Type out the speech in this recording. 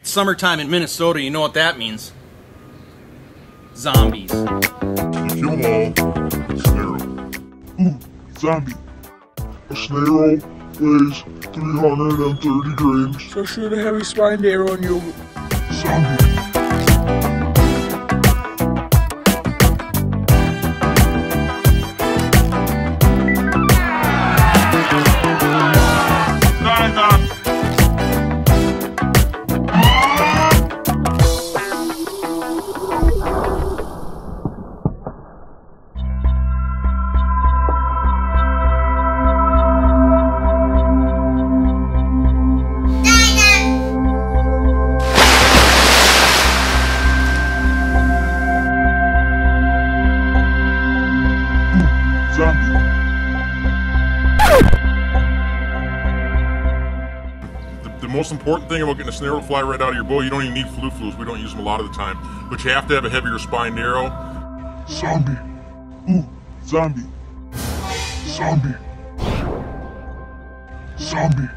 Summertime in Minnesota, you know what that means. Zombies. You kill them all, snare. Ooh, zombie. A snarl weighs 330 grams. So shoot a heavy spined arrow and you'll... Zombie. The most important thing about getting a snare to fly right out of your bow, you don't even need flu-flus. We don't use them a lot of the time. But you have to have a heavier spined arrow. Zombie. Ooh, zombie. Zombie. Zombie.